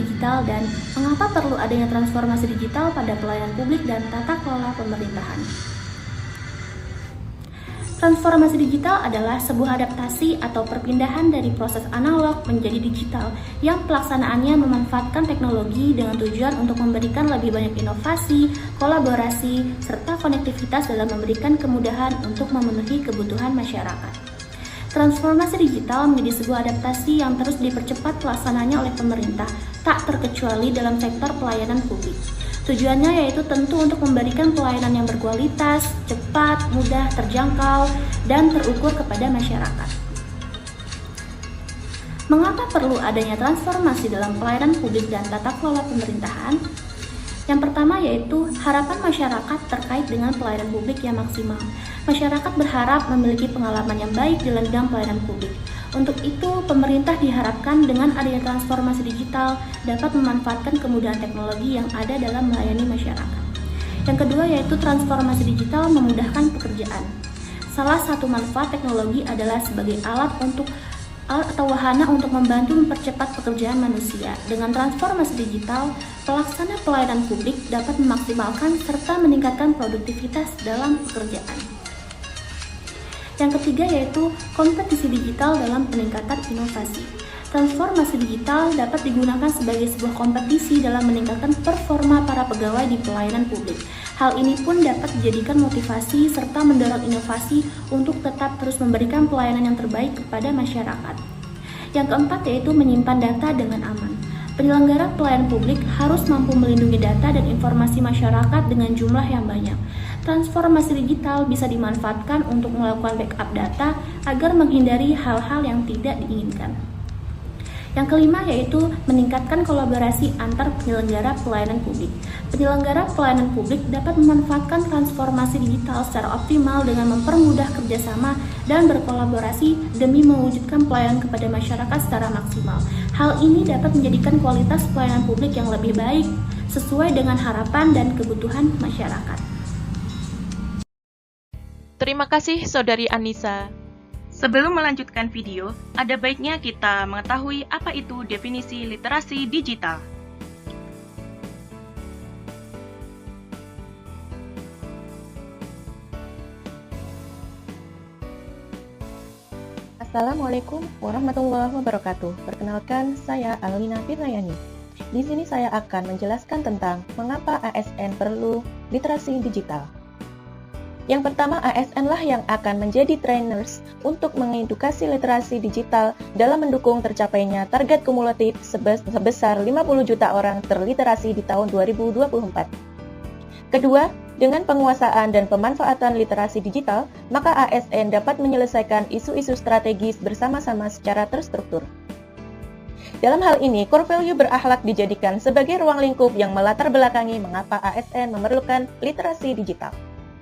digital dan mengapa perlu adanya transformasi digital pada pelayanan publik dan tata kelola pemerintahan. Transformasi digital adalah sebuah adaptasi atau perpindahan dari proses analog menjadi digital yang pelaksanaannya memanfaatkan teknologi dengan tujuan untuk memberikan lebih banyak inovasi, kolaborasi, serta konektivitas dalam memberikan kemudahan untuk memenuhi kebutuhan masyarakat. Transformasi digital menjadi sebuah adaptasi yang terus dipercepat pelaksanaannya oleh pemerintah, tak terkecuali dalam sektor pelayanan publik. Tujuannya yaitu tentu untuk memberikan pelayanan yang berkualitas, cepat, mudah, terjangkau, dan terukur kepada masyarakat. Mengapa perlu adanya transformasi dalam pelayanan publik dan tata kelola pemerintahan? Yang pertama yaitu harapan masyarakat terkait dengan pelayanan publik yang maksimal. Masyarakat berharap memiliki pengalaman yang baik dalam bidang pelayanan publik. Untuk itu, pemerintah diharapkan dengan adanya transformasi digital dapat memanfaatkan kemudahan teknologi yang ada dalam melayani masyarakat. Yang kedua yaitu transformasi digital memudahkan pekerjaan. Salah satu manfaat teknologi adalah sebagai alat atau wahana untuk membantu mempercepat pekerjaan manusia. Dengan transformasi digital, pelaksana pelayanan publik dapat memaksimalkan serta meningkatkan produktivitas dalam pekerjaan. Yang ketiga yaitu kompetisi digital dalam peningkatan inovasi. Transformasi digital dapat digunakan sebagai sebuah kompetisi dalam meningkatkan performa para pegawai di pelayanan publik. Hal ini pun dapat dijadikan motivasi serta mendorong inovasi untuk tetap terus memberikan pelayanan yang terbaik kepada masyarakat. Yang keempat yaitu menyimpan data dengan aman. Penyelenggara pelayanan publik harus mampu melindungi data dan informasi masyarakat dengan jumlah yang banyak. Transformasi digital bisa dimanfaatkan untuk melakukan backup data agar menghindari hal-hal yang tidak diinginkan. Yang kelima yaitu meningkatkan kolaborasi antar penyelenggara pelayanan publik. Penyelenggara pelayanan publik dapat memanfaatkan transformasi digital secara optimal dengan mempermudah kerjasama dan berkolaborasi demi mewujudkan pelayanan kepada masyarakat secara maksimal. Hal ini dapat menjadikan kualitas pelayanan publik yang lebih baik sesuai dengan harapan dan kebutuhan masyarakat. Terima kasih Saudari Anissa. Sebelum melanjutkan video, ada baiknya kita mengetahui apa itu definisi literasi digital. Assalamualaikum warahmatullahi wabarakatuh. Perkenalkan, saya Alina Firnayani. Di sini saya akan menjelaskan tentang mengapa ASN perlu literasi digital. Yang pertama, ASN lah yang akan menjadi trainers untuk mengedukasi literasi digital dalam mendukung tercapainya target kumulatif sebesar 50 juta orang terliterasi di tahun 2024. Kedua, dengan penguasaan dan pemanfaatan literasi digital, maka ASN dapat menyelesaikan isu-isu strategis bersama-sama secara terstruktur. Dalam hal ini, core value berakhlak dijadikan sebagai ruang lingkup yang melatar belakangi mengapa ASN memerlukan literasi digital.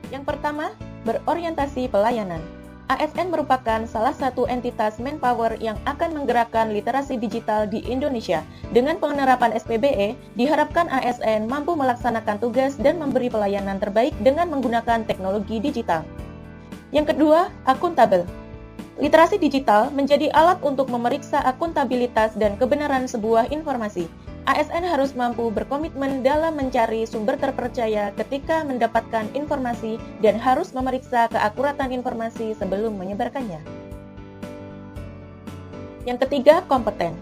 Yang pertama, berorientasi pelayanan. ASN merupakan salah satu entitas manpower yang akan menggerakkan literasi digital di Indonesia. Dengan penerapan SPBE, diharapkan ASN mampu melaksanakan tugas dan memberi pelayanan terbaik dengan menggunakan teknologi digital. Yang kedua, akuntabel. Literasi digital menjadi alat untuk memeriksa akuntabilitas dan kebenaran sebuah informasi. ASN harus mampu berkomitmen dalam mencari sumber terpercaya ketika mendapatkan informasi dan harus memeriksa keakuratan informasi sebelum menyebarkannya. Yang ketiga, kompeten.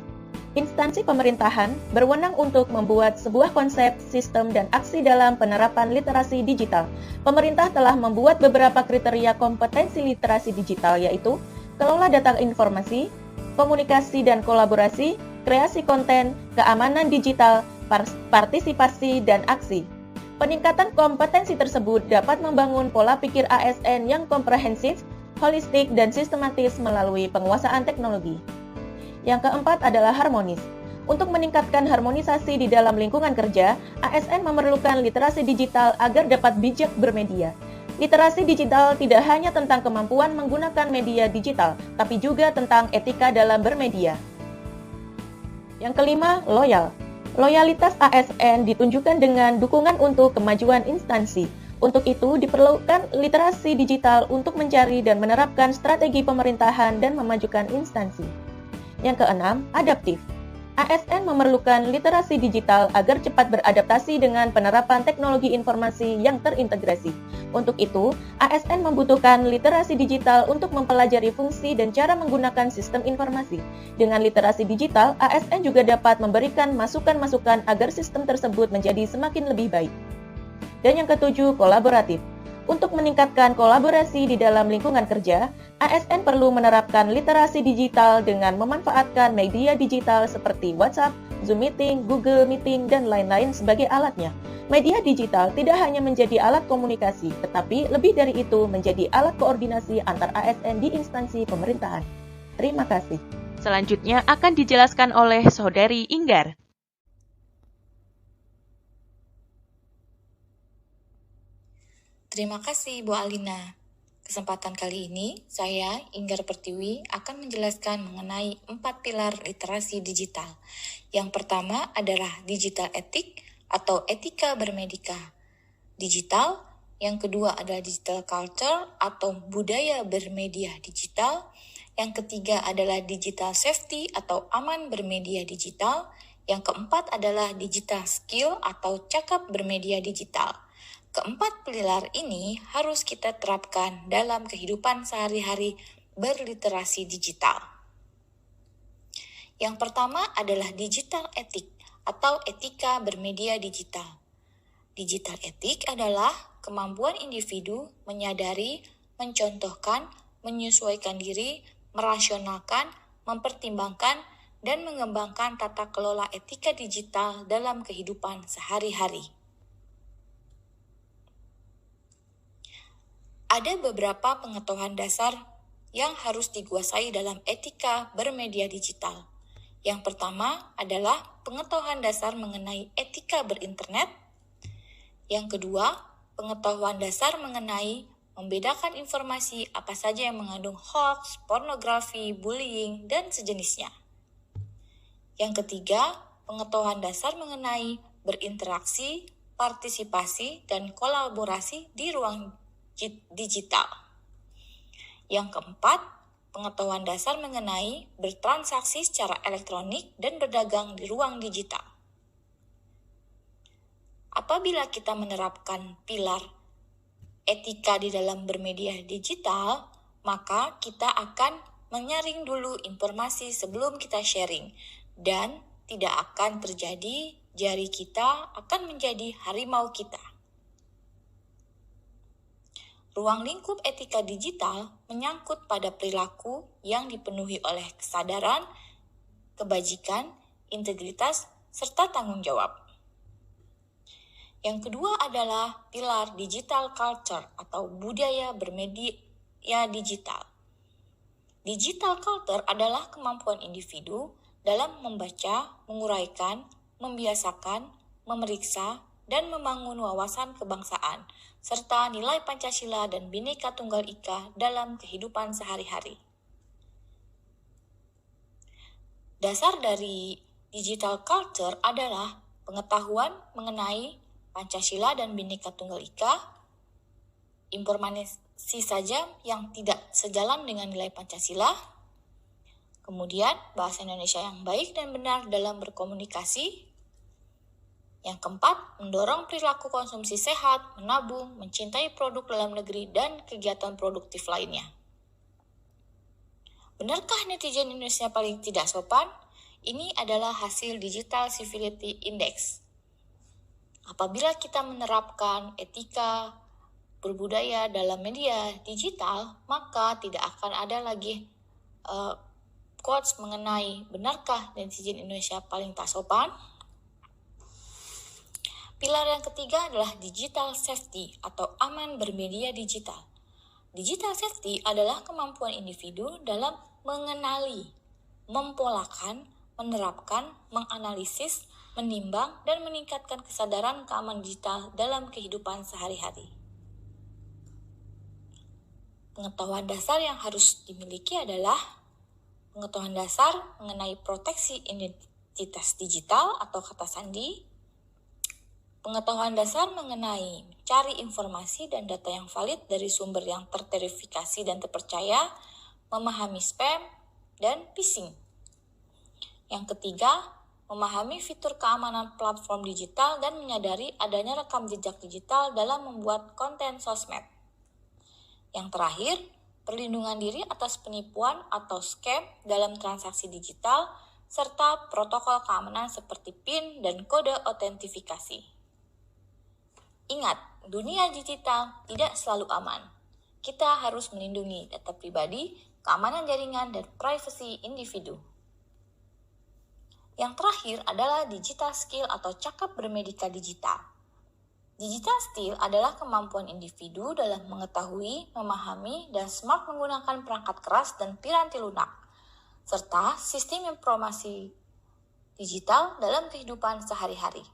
Instansi pemerintahan berwenang untuk membuat sebuah konsep, sistem, dan aksi dalam penerapan literasi digital. Pemerintah telah membuat beberapa kriteria kompetensi literasi digital, yaitu kelola data informasi, komunikasi dan kolaborasi, kreasi konten, keamanan digital, partisipasi, dan aksi. Peningkatan kompetensi tersebut dapat membangun pola pikir ASN yang komprehensif, holistik, dan sistematis melalui penguasaan teknologi. Yang keempat adalah harmonis. Untuk meningkatkan harmonisasi di dalam lingkungan kerja, ASN memerlukan literasi digital agar dapat bijak bermedia. Literasi digital tidak hanya tentang kemampuan menggunakan media digital, tapi juga tentang etika dalam bermedia. Yang kelima, loyal. Loyalitas ASN ditunjukkan dengan dukungan untuk kemajuan instansi. Untuk itu, diperlukan literasi digital untuk mencari dan menerapkan strategi pemerintahan dan memajukan instansi. Yang keenam, adaptif. ASN memerlukan literasi digital agar cepat beradaptasi dengan penerapan teknologi informasi yang terintegrasi. Untuk itu, ASN membutuhkan literasi digital untuk mempelajari fungsi dan cara menggunakan sistem informasi. Dengan literasi digital, ASN juga dapat memberikan masukan-masukan agar sistem tersebut menjadi semakin lebih baik. Dan yang ketujuh, kolaboratif. Untuk meningkatkan kolaborasi di dalam lingkungan kerja, ASN perlu menerapkan literasi digital dengan memanfaatkan media digital seperti WhatsApp, Zoom Meeting, Google Meeting, dan lain-lain sebagai alatnya. Media digital tidak hanya menjadi alat komunikasi, tetapi lebih dari itu menjadi alat koordinasi antar ASN di instansi pemerintahan. Terima kasih. Selanjutnya akan dijelaskan oleh Saudari Inggar. Terima kasih Bu Alina. Kesempatan kali ini, saya, Inggar Pertiwi, akan menjelaskan mengenai 4 pilar literasi digital. Yang pertama adalah digital etik atau etika bermedia digital. Yang kedua adalah digital culture atau budaya bermedia digital. Yang ketiga adalah digital safety atau aman bermedia digital. Yang keempat adalah digital skill atau cakap bermedia digital. Keempat pilar ini harus kita terapkan dalam kehidupan sehari-hari berliterasi digital. Yang pertama adalah digital etik atau etika bermedia digital. Digital etik adalah kemampuan individu menyadari, mencontohkan, menyesuaikan diri, merasionalkan, mempertimbangkan, dan mengembangkan tata kelola etika digital dalam kehidupan sehari-hari. Ada beberapa pengetahuan dasar yang harus dikuasai dalam etika bermedia digital. Yang pertama adalah pengetahuan dasar mengenai etika berinternet. Yang kedua, pengetahuan dasar mengenai membedakan informasi apa saja yang mengandung hoax, pornografi, bullying, dan sejenisnya. Yang ketiga, pengetahuan dasar mengenai berinteraksi, partisipasi, dan kolaborasi di ruang digital. Yang keempat, pengetahuan dasar mengenai bertransaksi secara elektronik dan berdagang di ruang digital. Apabila kita menerapkan pilar etika di dalam bermedia digital, maka kita akan menyaring dulu informasi sebelum kita sharing, dan tidak akan terjadi jari kita akan menjadi harimau kita. Ruang lingkup etika digital menyangkut pada perilaku yang dipenuhi oleh kesadaran, kebajikan, integritas, serta tanggung jawab. Yang kedua adalah pilar digital culture atau budaya bermedia digital. Digital culture adalah kemampuan individu dalam membaca, menguraikan, membiasakan, memeriksa, dan membangun wawasan kebangsaan, serta nilai Pancasila dan Bhinneka Tunggal Ika dalam kehidupan sehari-hari. Dasar dari digital culture adalah pengetahuan mengenai Pancasila dan Bhinneka Tunggal Ika, informasi saja yang tidak sejalan dengan nilai Pancasila, kemudian bahasa Indonesia yang baik dan benar dalam berkomunikasi. Yang keempat, mendorong perilaku konsumsi sehat, menabung, mencintai produk dalam negeri, dan kegiatan produktif lainnya. Benarkah netizen Indonesia paling tidak sopan? Ini adalah hasil Digital Civility Index. Apabila kita menerapkan etika berbudaya dalam media digital, maka tidak akan ada lagi quotes mengenai benarkah netizen Indonesia paling tak sopan. Pilar yang ketiga adalah digital safety atau aman bermedia digital. Digital safety adalah kemampuan individu dalam mengenali, mempolakan, menerapkan, menganalisis, menimbang, dan meningkatkan kesadaran keamanan digital dalam kehidupan sehari-hari. Pengetahuan dasar yang harus dimiliki adalah pengetahuan dasar mengenai proteksi identitas digital atau kata sandi, pengetahuan dasar mengenai mencari informasi dan data yang valid dari sumber yang terverifikasi dan terpercaya, memahami spam, dan phishing. Yang ketiga, memahami fitur keamanan platform digital, dan menyadari adanya rekam jejak digital dalam membuat konten sosmed. Yang terakhir, perlindungan diri atas penipuan atau scam dalam transaksi digital, serta protokol keamanan seperti PIN dan kode autentifikasi. Ingat, dunia digital tidak selalu aman. Kita harus melindungi data pribadi, keamanan jaringan, dan privasi individu. Yang terakhir adalah digital skill atau cakap bermedika digital. Digital skill adalah kemampuan individu dalam mengetahui, memahami, dan smart menggunakan perangkat keras dan piranti lunak, serta sistem informasi digital dalam kehidupan sehari-hari.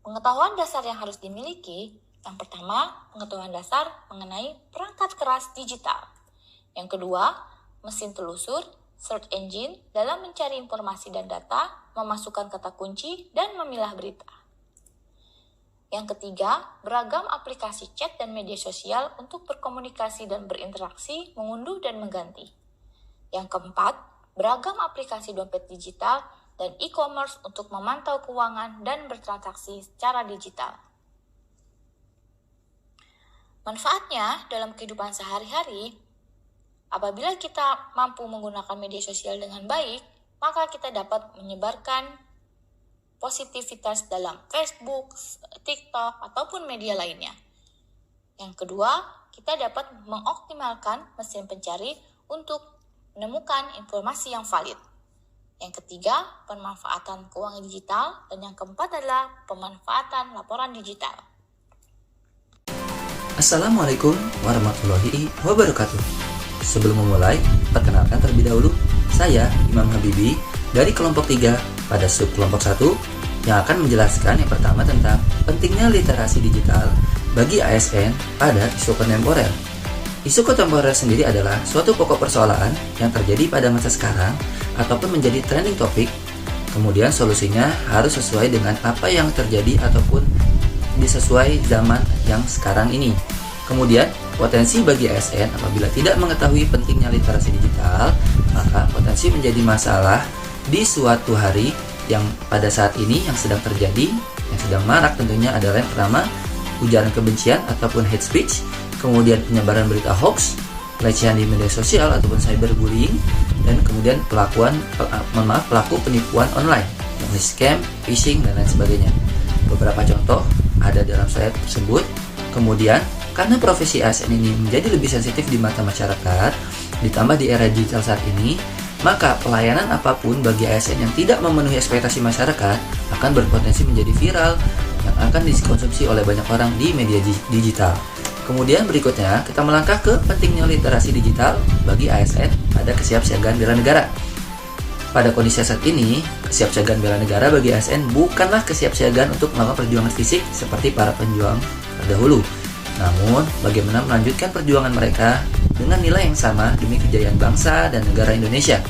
Pengetahuan dasar yang harus dimiliki, yang pertama, pengetahuan dasar mengenai perangkat keras digital. Yang kedua, mesin telusur, search engine dalam mencari informasi dan data, memasukkan kata kunci, dan memilah berita. Yang ketiga, beragam aplikasi chat dan media sosial untuk berkomunikasi dan berinteraksi, mengunduh dan mengganti. Yang keempat, beragam aplikasi dompet digital dan e-commerce untuk memantau keuangan dan bertransaksi secara digital. Manfaatnya dalam kehidupan sehari-hari, apabila kita mampu menggunakan media sosial dengan baik, maka kita dapat menyebarkan positivitas dalam Facebook, TikTok, ataupun media lainnya. Yang kedua, kita dapat mengoptimalkan mesin pencari untuk menemukan informasi yang valid. Yang ketiga, pemanfaatan keuangan digital. Dan yang keempat adalah pemanfaatan laporan digital. Assalamualaikum warahmatullahi wabarakatuh. Sebelum memulai, perkenalkan terlebih dahulu, saya Imam Habibi dari kelompok 3 pada subkelompok 1 yang akan menjelaskan yang pertama tentang pentingnya literasi digital bagi ASN pada isu kontemporer. Isu kontemporer sendiri adalah suatu pokok persoalan yang terjadi pada masa sekarang ataupun menjadi trending topik, kemudian solusinya harus sesuai dengan apa yang terjadi ataupun disesuai zaman yang sekarang ini. Kemudian, potensi bagi ASN apabila tidak mengetahui pentingnya literasi digital, maka potensi menjadi masalah di suatu hari yang pada saat ini yang sedang terjadi, yang sedang marak tentunya adalah yang pertama, ujaran kebencian ataupun hate speech, kemudian penyebaran berita hoax, pelecehan di media sosial ataupun cyberbullying, dan kemudian pelaku penipuan online, yakni scam, phishing, dan lain sebagainya. Beberapa contoh ada dalam slide tersebut. Kemudian, karena profesi ASN ini menjadi lebih sensitif di mata masyarakat, ditambah di era digital saat ini, maka pelayanan apapun bagi ASN yang tidak memenuhi ekspektasi masyarakat akan berpotensi menjadi viral yang akan dikonsumsi oleh banyak orang di media digital. Kemudian berikutnya, kita melangkah ke pentingnya literasi digital bagi ASN pada kesiapsiagaan bela negara. Pada kondisi saat ini, kesiapsiagaan bela negara bagi ASN bukanlah kesiapsiagaan untuk melakukan perjuangan fisik seperti para pejuang terdahulu. Namun, bagaimana melanjutkan perjuangan mereka dengan nilai yang sama demi kejayaan bangsa dan negara Indonesia.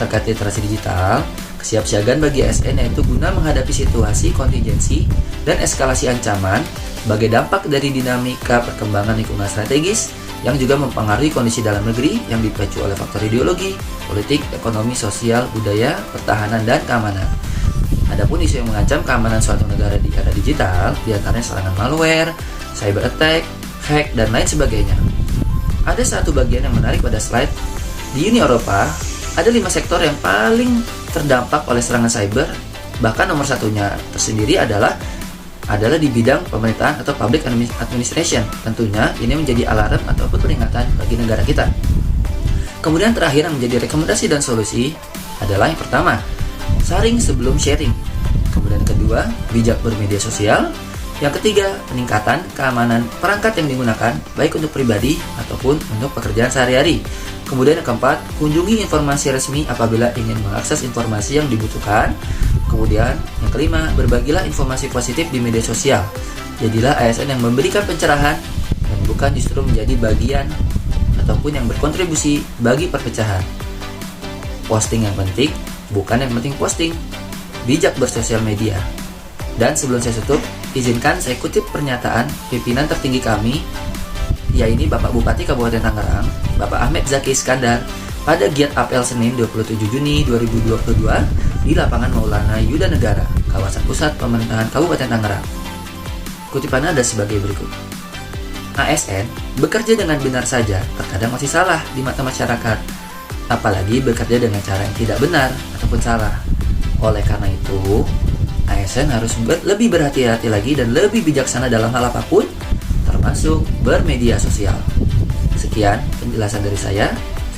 Terkait literasi digital, kesiapsiagaan bagi ASN yaitu guna menghadapi situasi kontingensi dan eskalasi ancaman sebagai dampak dari dinamika perkembangan lingkungan strategis yang juga mempengaruhi kondisi dalam negeri yang dipicu oleh faktor ideologi, politik, ekonomi, sosial, budaya, pertahanan, dan keamanan. Adapun isu yang mengancam keamanan suatu negara di era digital, diantaranya serangan malware, cyber attack, hack, dan lain sebagainya. Ada satu bagian yang menarik pada slide. Di Uni Eropa, ada 5 sektor yang paling terdampak oleh serangan cyber. Bahkan nomor satunya tersendiri adalah di bidang pemerintahan atau public administration. Tentunya ini menjadi alarm ataupun peringatan bagi negara kita. Kemudian terakhir yang menjadi rekomendasi dan solusi adalah yang pertama, saring sebelum sharing. Kemudian kedua, bijak bermedia sosial. Yang ketiga, peningkatan keamanan perangkat yang digunakan baik untuk pribadi ataupun untuk pekerjaan sehari-hari. Kemudian yang keempat, kunjungi informasi resmi apabila ingin mengakses informasi yang dibutuhkan. Kemudian yang kelima, berbagilah informasi positif di media sosial. Jadilah ASN yang memberikan pencerahan dan bukan justru menjadi bagian ataupun yang berkontribusi bagi perpecahan. Posting yang penting, bukan yang penting posting. Bijak bersosial media. Dan sebelum saya tutup, izinkan saya kutip pernyataan pimpinan tertinggi kami, yaitu Bapak Bupati Kabupaten Tangerang, Bapak Ahmed Zaki Iskandar, pada Giat Apel Senin 27 Juni 2022 di lapangan Maulana Yuda Negara, kawasan pusat pemerintahan Kabupaten Tangerang. Kutipannya ada sebagai berikut. ASN bekerja dengan benar saja terkadang masih salah di mata masyarakat, apalagi bekerja dengan cara yang tidak benar ataupun salah. Oleh karena itu, ASN harus lebih berhati-hati lagi dan lebih bijaksana dalam hal apapun, termasuk bermedia sosial. Sekian penjelasan dari saya.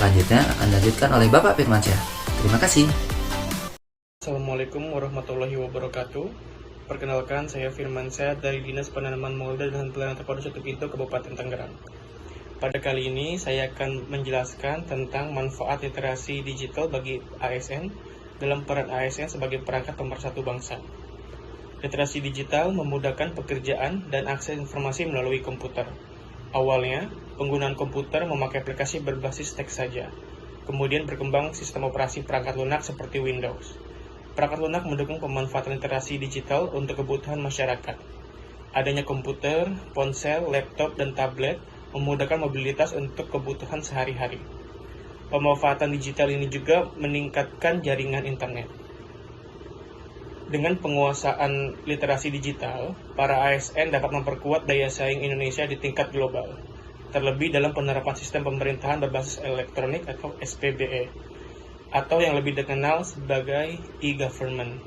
Selanjutnya akan dilanjutkan oleh Bapak Firmansyah. Terima kasih. Assalamualaikum warahmatullahi wabarakatuh. Perkenalkan, saya Firmansyah dari Dinas Penanaman Modal dan Pelayanan Terpadu Satu Pintu Kabupaten Tangerang. Pada kali ini saya akan menjelaskan tentang manfaat literasi digital bagi ASN dalam peran ASN sebagai perangkat pemersatu bangsa. Literasi digital memudahkan pekerjaan dan akses informasi melalui komputer. Awalnya, penggunaan komputer memakai aplikasi berbasis teks saja. Kemudian berkembang sistem operasi perangkat lunak seperti Windows. Perangkat lunak mendukung pemanfaatan literasi digital untuk kebutuhan masyarakat. Adanya komputer, ponsel, laptop, dan tablet memudahkan mobilitas untuk kebutuhan sehari-hari. Pemanfaatan digital ini juga meningkatkan jaringan internet. Dengan penguasaan literasi digital, para ASN dapat memperkuat daya saing Indonesia di tingkat global, terlebih dalam penerapan sistem pemerintahan berbasis elektronik atau SPBE, atau yang lebih dikenal sebagai e-government.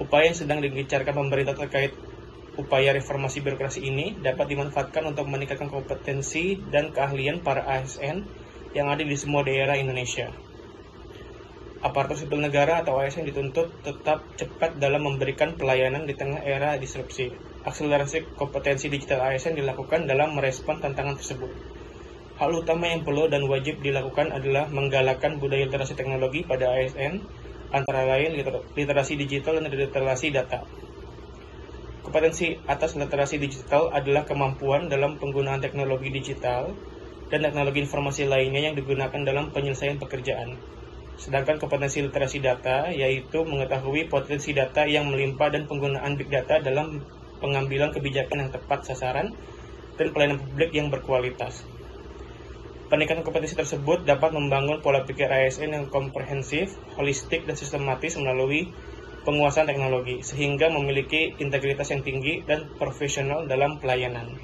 Upaya yang sedang digencarkan pemerintah terkait upaya reformasi birokrasi ini dapat dimanfaatkan untuk meningkatkan kompetensi dan keahlian para ASN yang ada di semua daerah Indonesia. Aparatur sipil negara atau ASN dituntut tetap cepat dalam memberikan pelayanan di tengah era disrupsi. Akselerasi kompetensi digital ASN dilakukan dalam merespon tantangan tersebut. Hal utama yang perlu dan wajib dilakukan adalah menggalakkan budaya literasi teknologi pada ASN, antara lain literasi digital dan literasi data. Kompetensi atas literasi digital adalah kemampuan dalam penggunaan teknologi digital dan teknologi informasi lainnya yang digunakan dalam penyelesaian pekerjaan. Sedangkan kompetensi literasi data yaitu mengetahui potensi data yang melimpah dan penggunaan big data dalam pengambilan kebijakan yang tepat sasaran dan pelayanan publik yang berkualitas. Peningkatan kompetensi tersebut dapat membangun pola pikir ASN yang komprehensif, holistik, dan sistematis melalui penguasaan teknologi, sehingga memiliki integritas yang tinggi dan profesional dalam pelayanan.